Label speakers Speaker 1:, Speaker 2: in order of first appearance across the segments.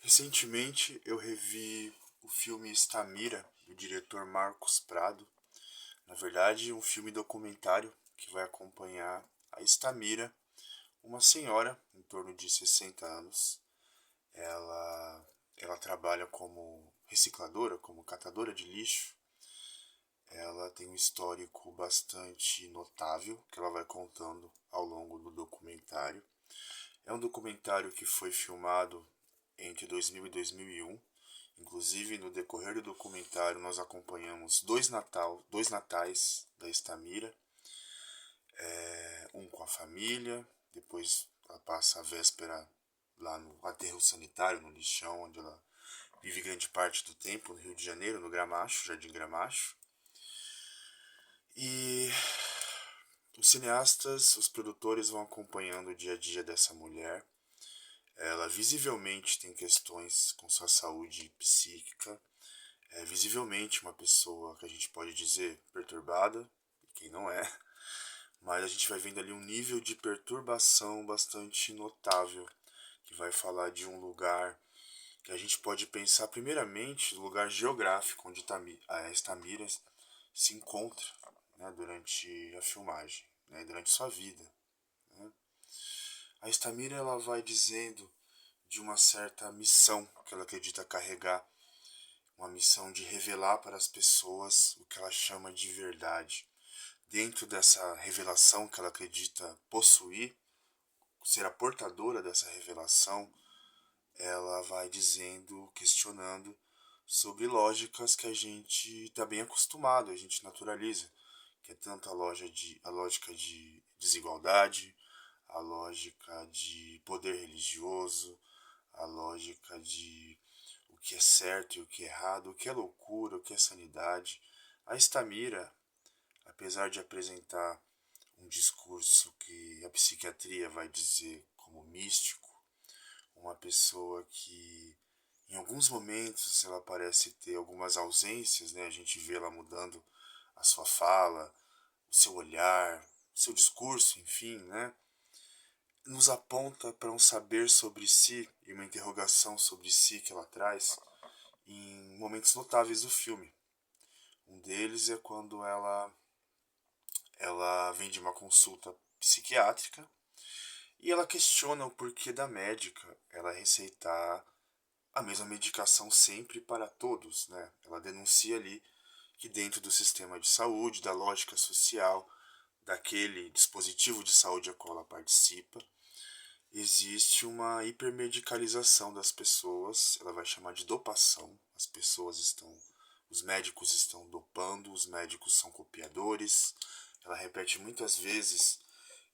Speaker 1: Recentemente eu revi o filme Estamira, do diretor Marcos Prado. Na verdade, um filme documentário que vai acompanhar a Estamira, uma senhora em torno de 60 anos. Ela, ela trabalha como recicladora, como catadora de lixo. Ela tem um histórico bastante notável que ela vai contando ao longo do documentário. É um documentário que foi filmado entre 2000 e 2001. Inclusive, no decorrer do documentário, nós acompanhamos dois natais da Estamira, um com a família, depois ela passa a véspera lá no aterro sanitário, no lixão, onde ela vive grande parte do tempo, no Rio de Janeiro, no Gramacho, Jardim Gramacho. E os cineastas, os produtores vão acompanhando o dia a dia dessa mulher. Ela visivelmente tem questões com sua saúde psíquica, é visivelmente uma pessoa que a gente pode dizer perturbada, e quem não é, mas a gente vai vendo ali um nível de perturbação bastante notável, que vai falar de um lugar que a gente pode pensar primeiramente no lugar geográfico onde a Estamira se encontra, né, durante a filmagem, né, durante sua vida. Né. A Estamira ela vai dizendo de uma certa missão que ela acredita carregar, uma missão de revelar para as pessoas o que ela chama de verdade. Dentro dessa revelação que ela acredita possuir, ser a portadora dessa revelação, ela vai dizendo, questionando sobre lógicas que a gente está bem acostumado, a gente naturaliza, que é tanto a lógica de desigualdade, a lógica de poder religioso, a lógica de o que é certo e o que é errado, o que é loucura, o que é sanidade. A Estamira, apesar de apresentar um discurso que a psiquiatria vai dizer como místico, uma pessoa que em alguns momentos ela parece ter algumas ausências, né? A gente vê ela mudando a sua fala, o seu olhar, o seu discurso, enfim, né? Nos aponta para um saber sobre si e uma interrogação sobre si que ela traz em momentos notáveis do filme. Um deles é quando ela vem de uma consulta psiquiátrica e ela questiona o porquê da médica ela receitar a mesma medicação sempre para todos, né? Ela denuncia ali que dentro do sistema de saúde, da lógica social, daquele dispositivo de saúde a qual ela participa, existe uma hipermedicalização das pessoas, ela vai chamar de dopação. As pessoas estão, os médicos estão dopando, os médicos são copiadores. Ela repete muitas vezes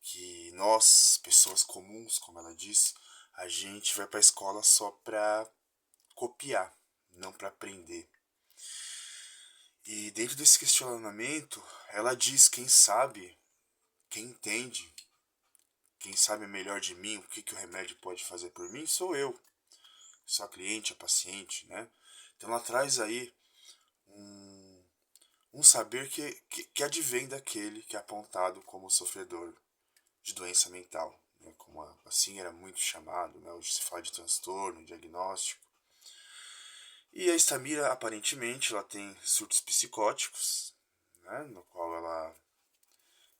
Speaker 1: que nós, pessoas comuns, como ela diz, a gente vai para a escola só para copiar, não para aprender. E dentro desse questionamento, ela diz: quem sabe, quem entende, quem sabe melhor de mim o que o remédio pode fazer por mim, sou eu. Sou a cliente, a paciente, né? Então ela traz aí um, um saber que advém daquele que é apontado como sofredor de doença mental, né? Como assim era muito chamado, né? Hoje se fala de transtorno, diagnóstico. E a Estamira, aparentemente, ela tem surtos psicóticos, né? No qual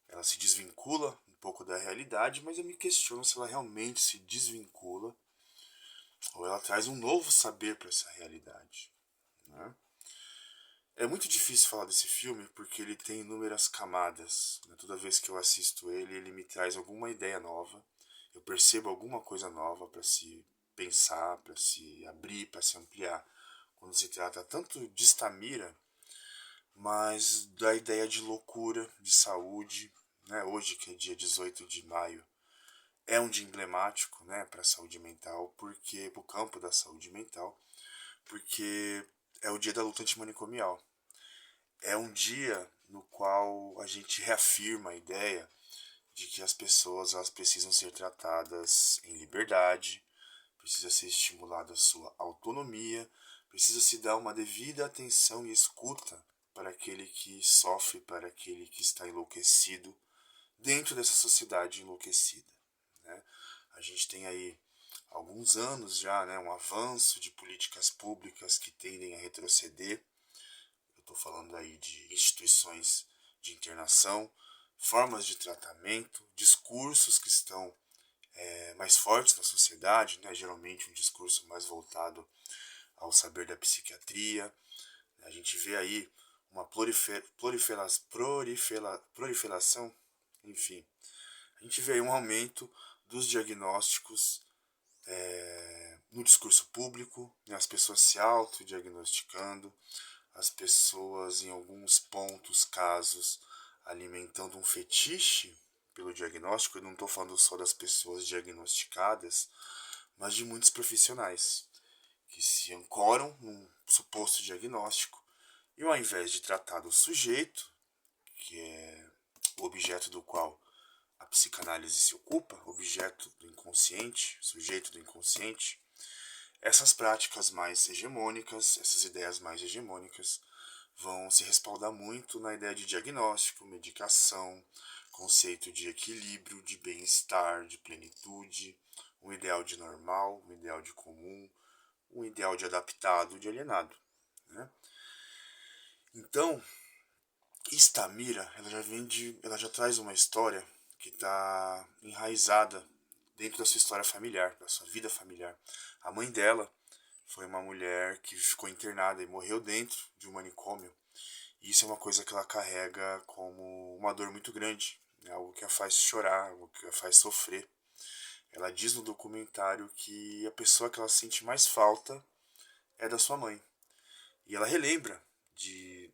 Speaker 1: ela se desvincula um pouco da realidade, mas eu me questiono se ela realmente se desvincula ou ela traz um novo saber para essa realidade, né? É muito difícil falar desse filme porque ele tem inúmeras camadas, né? Toda vez que eu assisto ele, ele me traz alguma ideia nova, eu percebo alguma coisa nova para se pensar, para se abrir, para se ampliar. Quando se trata tanto de Estamira, mas da ideia de loucura, de saúde, né? Hoje, que é dia 18 de maio, é um dia emblemático, né, para a saúde mental, porque para o campo da saúde mental, porque é o dia da luta antimanicomial. É um dia no qual a gente reafirma a ideia de que as pessoas elas precisam ser tratadas em liberdade, precisa ser estimulada a sua autonomia, precisa se dar uma devida atenção e escuta para aquele que sofre, para aquele que está enlouquecido dentro dessa sociedade enlouquecida, né? A gente tem aí alguns anos já, né, um avanço de políticas públicas que tendem a retroceder. Eu estou falando aí de instituições de internação, formas de tratamento, discursos que estão mais fortes na sociedade, né, geralmente um discurso mais voltado ao saber da psiquiatria. A gente vê aí uma proliferação, enfim, a gente vê aí um aumento dos diagnósticos no discurso público, né, as pessoas se autodiagnosticando, as pessoas em alguns pontos, casos, alimentando um fetiche pelo diagnóstico. Eu não estou falando só das pessoas diagnosticadas, mas de muitos profissionais que se ancoram num suposto diagnóstico e ao invés de tratar do sujeito, que é o objeto do qual a psicanálise se ocupa, objeto do inconsciente, sujeito do inconsciente, essas práticas mais hegemônicas, essas ideias mais hegemônicas, vão se respaldar muito na ideia de diagnóstico, medicação, conceito de equilíbrio, de bem-estar, de plenitude, um ideal de normal, um ideal de comum, um ideal de adaptado, de alienado. Né? Então, Estamira, ela já traz uma história que está enraizada dentro da sua história familiar, da sua vida familiar. A mãe dela foi uma mulher que ficou internada e morreu dentro de um manicômio. E isso é uma coisa que ela carrega como uma dor muito grande, né? Algo que a faz chorar, algo que a faz sofrer. Ela diz no documentário que a pessoa que ela sente mais falta é da sua mãe. E ela relembra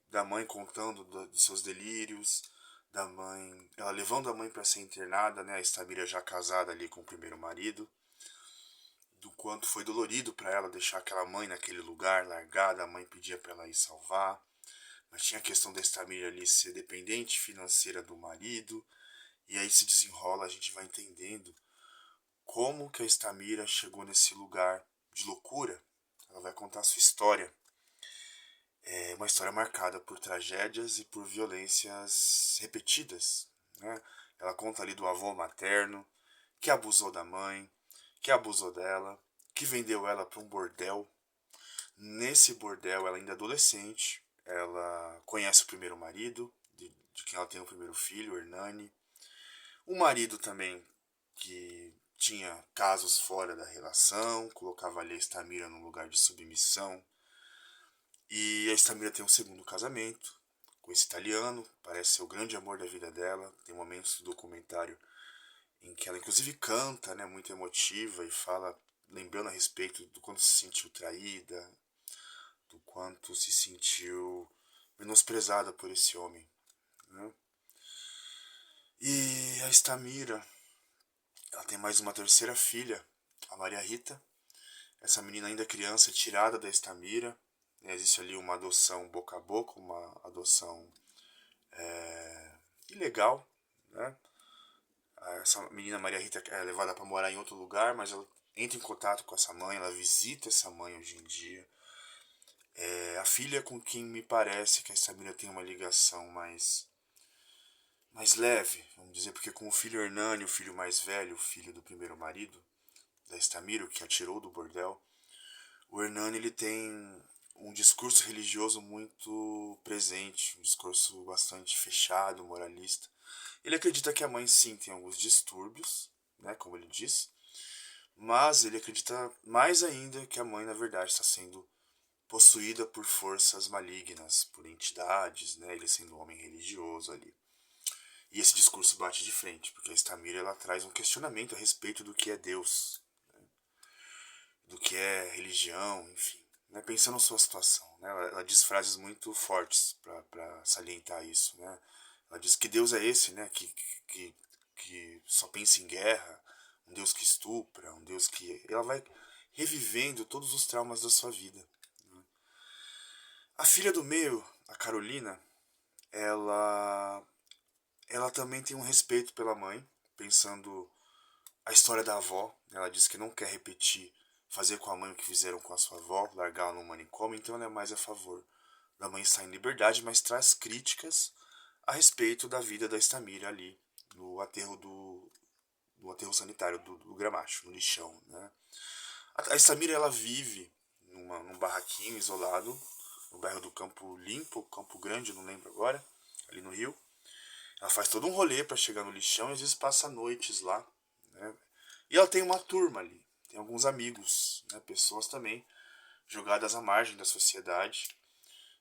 Speaker 1: da mãe contando dos seus delírios, da mãe, ela levando a mãe para ser internada, né, a Estamira já casada ali com o primeiro marido, do quanto foi dolorido para ela deixar aquela mãe naquele lugar largada, a mãe pedia para ela ir salvar, mas tinha a questão da Estamira ali ser dependente financeira do marido, e aí se desenrola, a gente vai entendendo como que a Estamira chegou nesse lugar de loucura. Ela vai contar a sua história. É uma história marcada por tragédias e por violências repetidas. Né? Ela conta ali do avô materno, que abusou da mãe, que abusou dela, que vendeu ela para um bordel. Nesse bordel, ela ainda é adolescente, ela conhece o primeiro marido, de quem ela tem o primeiro filho, o Hernani. O marido também, que tinha casos fora da relação, colocava ali a Estamira num lugar de submissão. E a Estamira tem um segundo casamento com esse italiano, parece ser o grande amor da vida dela. Tem momentos do documentário em que ela inclusive canta, né, muito emotiva e fala, lembrando a respeito do quanto se sentiu traída, do quanto se sentiu menosprezada por esse homem. Né? E a Estamira, ela tem mais uma terceira filha, a Maria Rita. Essa menina ainda criança é tirada da Estamira. Existe ali uma adoção boca a boca, uma adoção ilegal, né? Essa menina Maria Rita é levada para morar em outro lugar, mas ela entra em contato com essa mãe, ela visita essa mãe hoje em dia. A filha com quem me parece que a Estamira tem uma ligação mais leve, vamos dizer, porque com o filho Hernani, o filho mais velho, o filho do primeiro marido da Estamira, que atirou do bordel, o Hernani ele tem um discurso religioso muito presente, um discurso bastante fechado, moralista. Ele acredita que a mãe sim tem alguns distúrbios, né, como ele diz, mas ele acredita mais ainda que a mãe na verdade está sendo possuída por forças malignas, por entidades, né, ele sendo um homem religioso ali. E esse discurso bate de frente, porque a Estamira ela traz um questionamento a respeito do que é Deus, né, do que é religião, enfim. Né, pensando na sua situação, né, ela diz frases muito fortes para salientar isso. Né, ela diz que Deus é esse, né, que só pensa em guerra, um Deus que estupra, um Deus que... Ela vai revivendo todos os traumas da sua vida. Né. A filha do meio, a Carolina, ela também tem um respeito pela mãe, pensando a história da avó. Ela diz que não quer repetir, fazer com a mãe o que fizeram com a sua avó, largar ela no manicômio, então ela é mais a favor da mãe estar em liberdade, mas traz críticas a respeito da vida da Estamira ali, no aterro do no aterro sanitário do Gramacho, no lixão, né? A Samira, ela vive num barraquinho isolado, no bairro do Campo Limpo, Campo Grande, não lembro agora, ali no Rio. Ela faz todo um rolê para chegar no lixão e às vezes passa noites lá, né? E ela tem uma turma ali, tem alguns amigos, né? Pessoas também jogadas à margem da sociedade.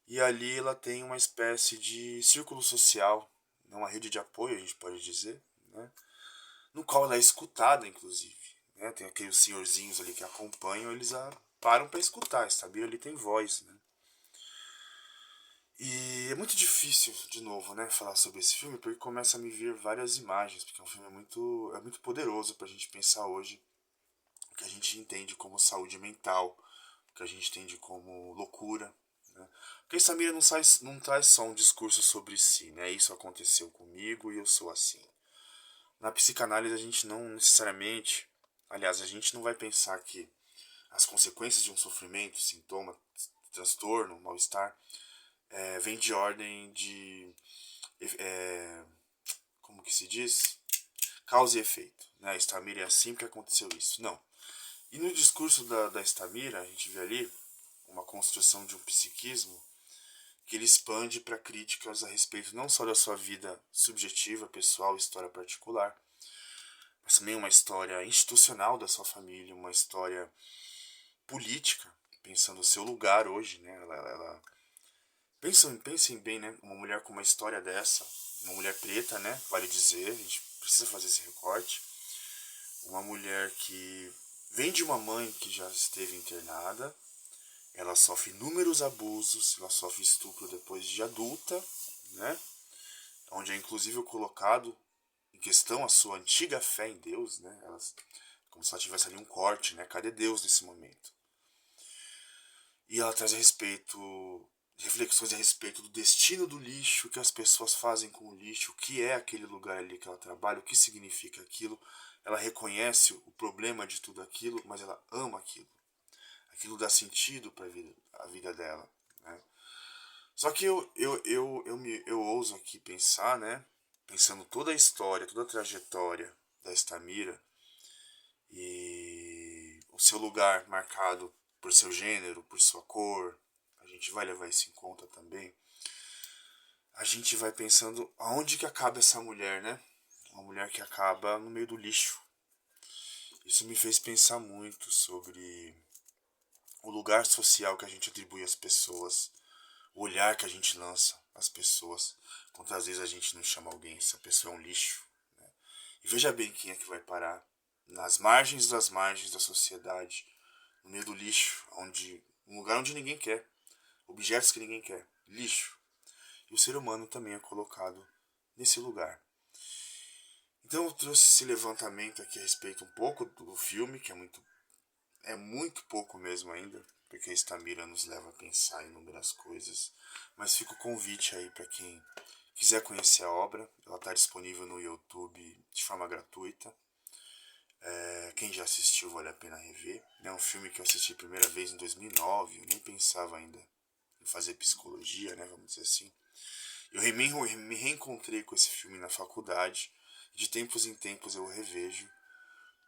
Speaker 1: E ali ela tem uma espécie de círculo social, uma rede de apoio, a gente pode dizer, né? No qual ela é escutada, inclusive. Né? Tem aqueles senhorzinhos ali que acompanham, eles param para escutar. Essa Bíblia ali tem voz, né? E é muito difícil, de novo, né, falar sobre esse filme, porque começa a me vir várias imagens, porque é um filme muito poderoso pra gente pensar hoje, o que a gente entende como saúde mental, o que a gente entende como loucura, né? Porque Samira não traz só um discurso sobre si, né, isso aconteceu comigo e eu sou assim. Na psicanálise a gente não necessariamente, aliás, a gente não vai pensar que as consequências de um sofrimento, sintoma, transtorno, mal-estar, vem de ordem de, é, como que se diz? Causa e efeito. Né? Estamira é assim que aconteceu isso. Não. E no discurso da Estamira, a gente vê ali uma construção de um psiquismo que ele expande para críticas a respeito não só da sua vida subjetiva, pessoal, história particular, mas também uma história institucional da sua família, uma história política, pensando o seu lugar hoje, né? Pensem bem, né? Uma mulher com uma história dessa, uma mulher preta, né? Vale dizer, a gente precisa fazer esse recorte. Uma mulher que vem de uma mãe que já esteve internada, ela sofre inúmeros abusos, ela sofre estupro depois de adulta, né? Onde é inclusive colocado em questão a sua antiga fé em Deus, né? Como se ela tivesse ali um corte, né? Cadê Deus nesse momento? E ela traz reflexões a respeito do destino do lixo, o que as pessoas fazem com o lixo, o que é aquele lugar ali que ela trabalha, o que significa aquilo. Ela reconhece o problema de tudo aquilo, mas ela ama aquilo. Aquilo dá sentido para a vida dela, né? Só que eu ouso aqui pensar, né? Pensando toda a história, toda a trajetória da Estamira e o seu lugar marcado por seu gênero, por sua cor, a gente vai levar isso em conta também. A gente vai pensando aonde que acaba essa mulher, né? Uma mulher que acaba no meio do lixo. Isso me fez pensar muito sobre o lugar social que a gente atribui às pessoas, o olhar que a gente lança às pessoas. Quantas vezes a gente não chama alguém, essa pessoa é um lixo, né? E veja bem quem é que vai parar nas margens das margens da sociedade, no meio do lixo, um lugar onde ninguém quer, objetos que ninguém quer, lixo. E o ser humano também é colocado nesse lugar. Então eu trouxe esse levantamento aqui a respeito um pouco do filme, que é muito pouco mesmo ainda, porque a Estamira nos leva a pensar em inúmeras coisas. Mas fica o convite aí para quem quiser conhecer a obra, ela está disponível no YouTube de forma gratuita. Quem já assistiu vale a pena rever. É um filme que eu assisti a primeira vez em 2009, eu nem pensava ainda em fazer psicologia, né, vamos dizer assim. Eu me reencontrei com esse filme na faculdade, de tempos em tempos eu o revejo,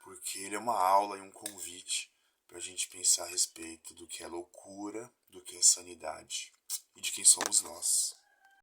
Speaker 1: porque ele é uma aula e um convite para a gente pensar a respeito do que é loucura, do que é sanidade e de quem somos nós.